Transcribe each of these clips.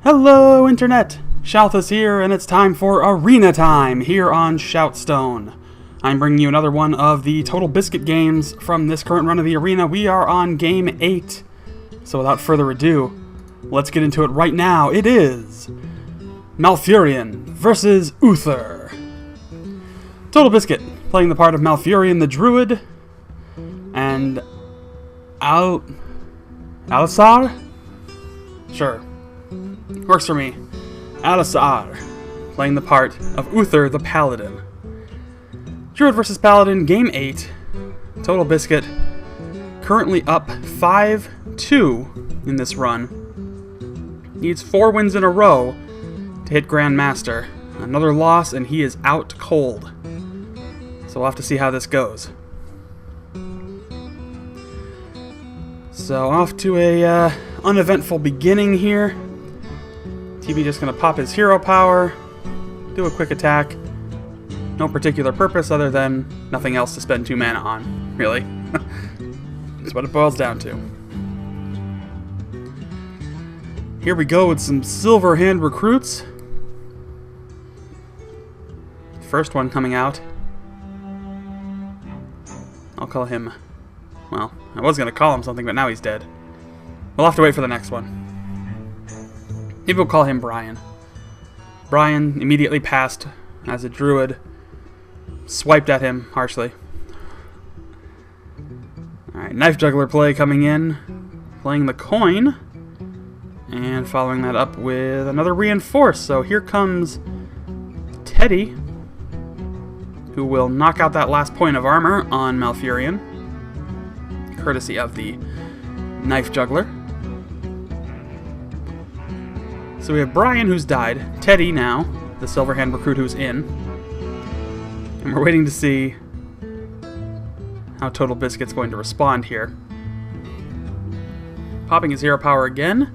Hello, Internet! Shoutcast here, and it's time for Arena Time here on ShoutStone. I'm bringing you another one of the Totalbiscuit games from this current run of the arena. We are on Game 8. So without further ado, let's get into it right now. It is Malfurion versus Uther. Totalbiscuit playing the part of Malfurion the Druid, and Alisar? Sure. Works for me. Alisar, playing the part of Uther the Paladin. Druid versus Paladin, Game 8. Totalbiscuit currently up 5-2 in this run. Needs 4 wins in a row to hit Grandmaster. Another loss and he is out cold. So we'll have to see how this goes. So off to a uneventful beginning here. TB just going to pop his hero power, do a quick attack. No particular purpose other than nothing else to spend 2 mana on, really. That's what it boils down to. Here we go with some Silver Hand recruits. First one coming out. I'll call him... Well, I was going to call him something, but now he's dead. We'll have to wait for the next one. Maybe we'll call him Brian. Brian immediately passed as a druid. Swiped at him harshly. Alright, Knife Juggler play coming in. Playing the coin. And following that up with another Reinforce. So here comes Teddy, who will knock out that last point of armor on Malfurion, courtesy of the Knife Juggler. So we have Brian, who's died, Teddy now, the Silverhand recruit who's in, and we're waiting to see how Totalbiscuit's going to respond here. Popping his hero power again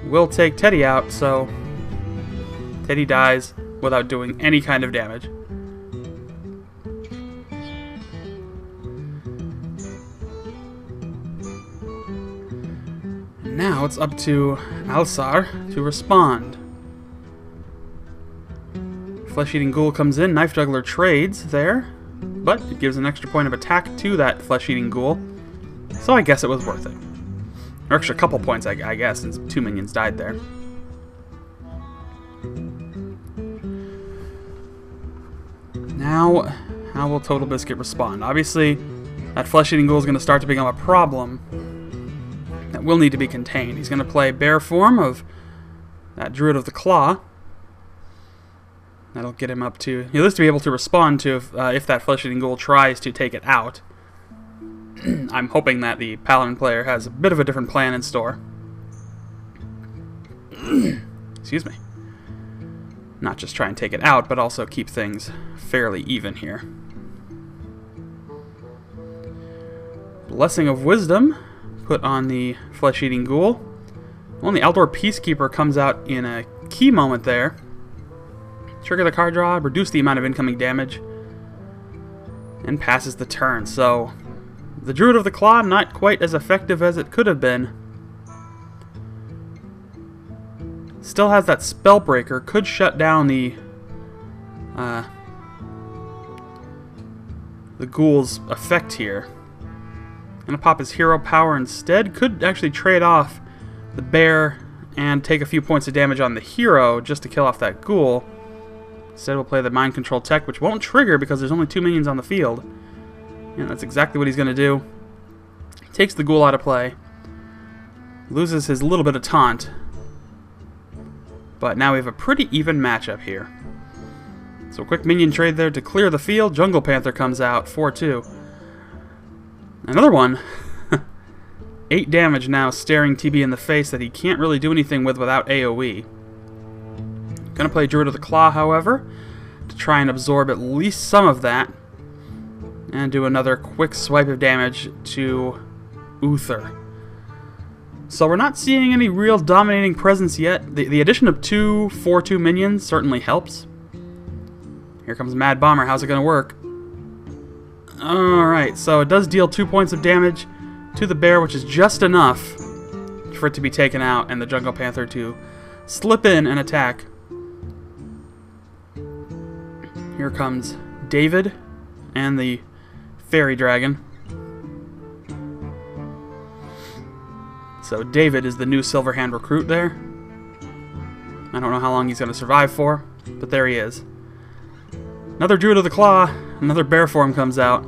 will take Teddy out, so Teddy dies without doing any kind of damage. Now it's up to Alisar to respond. Flesh-Eating Ghoul comes in, Knife Juggler trades there, but it gives an extra point of attack to that Flesh-Eating Ghoul, so I guess it was worth it. Or extra couple points, I guess, since 2 minions died there. Now, how will Totalbiscuit respond? Obviously, that Flesh-Eating Ghoul is going to start to become a problem that will need to be contained. He's going to play Bear form of that Druid of the Claw. That'll get him up to... He'll at least be able to respond to if that Flesh-Eating Ghoul tries to take it out. I'm hoping that the Paladin player has a bit of a different plan in store. Excuse me. Not just try and take it out, but also keep things fairly even here. Blessing of Wisdom put on the Flesh-Eating Ghoul. Only Outdoor Peacekeeper comes out in a key moment there. Trigger the card draw, reduce the amount of incoming damage, and passes the turn. So, the Druid of the Claw, not quite as effective as it could have been. Still has that Spellbreaker, could shut down the Ghoul's effect here. Gonna pop his hero power instead. Could actually trade off the bear and take a few points of damage on the hero just to kill off that ghoul. Instead we'll play the mind control tech, which won't trigger because there's only 2 minions on the field. And that's exactly what he's gonna do. Takes the ghoul out of play. Loses his little bit of taunt. But now we have a pretty even matchup here. So quick minion trade there to clear the field. Jungle Panther comes out, 4-2. Another one. 8 damage now, staring TB in the face that he can't really do anything with without AoE. Gonna play Druid of the Claw, however, to try and absorb at least some of that. And do another quick swipe of damage to Uther. So we're not seeing any real dominating presence yet. The addition of 2 4/2 minions certainly helps. Here comes Mad Bomber. How's it gonna work? Alright, so it does deal 2 points of damage to the bear, which is just enough for it to be taken out and the Jungle Panther to slip in and attack. Here comes David and the Fairy Dragon. So David is the new Silverhand recruit there. I don't know how long he's going to survive for, but there he is. Another Druid of the Claw, another bear form comes out,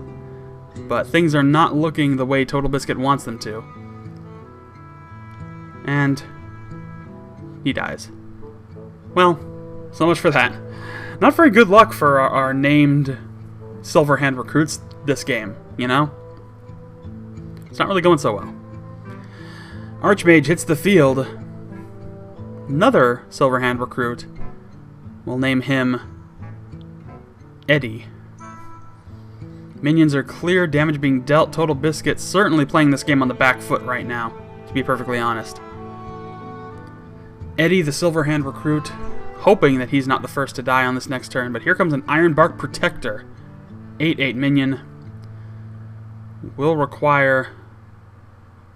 but things are not looking the way Totalbiscuit wants them to. And he dies. Well, so much for that. Not very good luck for our named Silverhand recruits this game, you know? It's not really going so well. Archmage hits the field. Another Silverhand recruit. We'll name him Eddie. Minions are clear, damage being dealt. Totalbiscuit certainly playing this game on the back foot right now, to be perfectly honest. Eddie, the Silverhand recruit, hoping that he's not the first to die on this next turn, but here comes an Ironbark Protector. 8/8 minion. Will require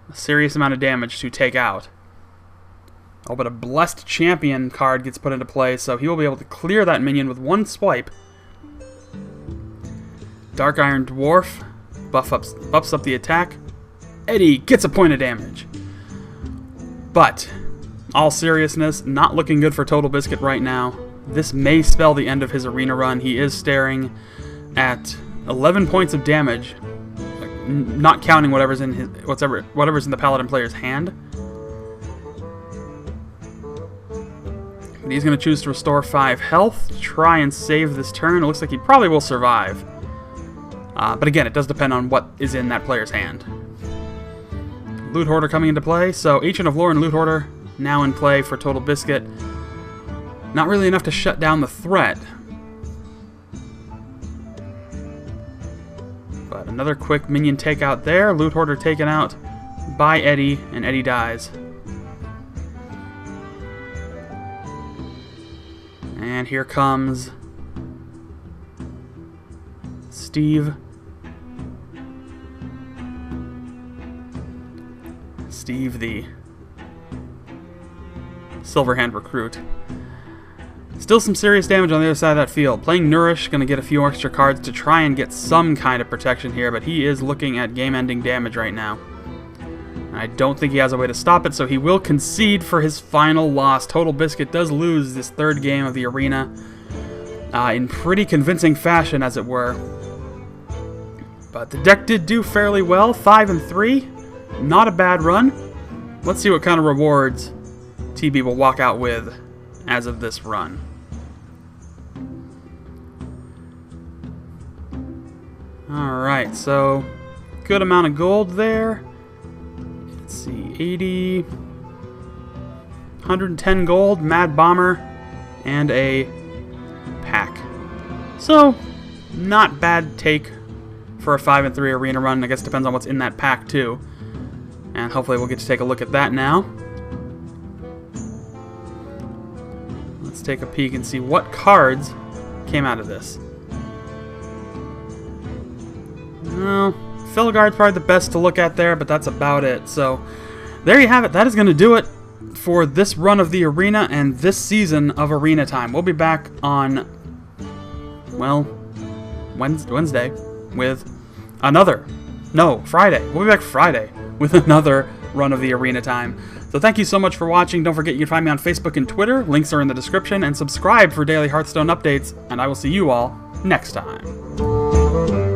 a serious amount of damage to take out. Oh, but a Blessed Champion card gets put into play, so he will be able to clear that minion with one swipe. Dark Iron Dwarf buffs up the attack. Eddie gets a point of damage. But, all seriousness, not looking good for Totalbiscuit right now. This may spell the end of his arena run. He is staring at 11 points of damage, not counting whatever's in the Paladin player's hand. But he's going to choose to restore 5 health to try and save this turn. It looks like he probably will survive. But again, it does depend on what is in that player's hand. Loot Hoarder coming into play. So Ancient of Lore and Loot Hoarder now in play for Totalbiscuit. Not really enough to shut down the threat. But another quick minion takeout there. Loot Hoarder taken out by Eddie, and Eddie dies. And here comes Steve. Steve, the Silverhand recruit. Still some serious damage on the other side of that field. Playing Nourish, going to get a few extra cards to try and get some kind of protection here, but he is looking at game-ending damage right now. I don't think he has a way to stop it, so he will concede for his final loss. Totalbiscuit does lose this third game of the arena in pretty convincing fashion, as it were. But the deck did do fairly well. 5-3. Not a bad run. Let's see what kind of rewards TB will walk out with as of this run. Alright, so good amount of gold there. Let's see, 80, 110 gold, Mad Bomber, and a pack. So, not bad take for a 5-3 arena run. I guess it depends on what's in that pack too. And hopefully we'll get to take a look at that now. Let's take a peek and see what cards came out of this. Well, Felguard's probably the best to look at there, but that's about it. So, there you have it. That is going to do it for this run of the arena and this season of Arena Time. We'll be back on, well, Wednesday with another. No, Friday. We'll be back Friday with another run of the Arena Time. So thank you so much for watching. Don't forget you can find me on Facebook and Twitter. Links are in the description. And subscribe for daily Hearthstone updates. And I will see you all next time.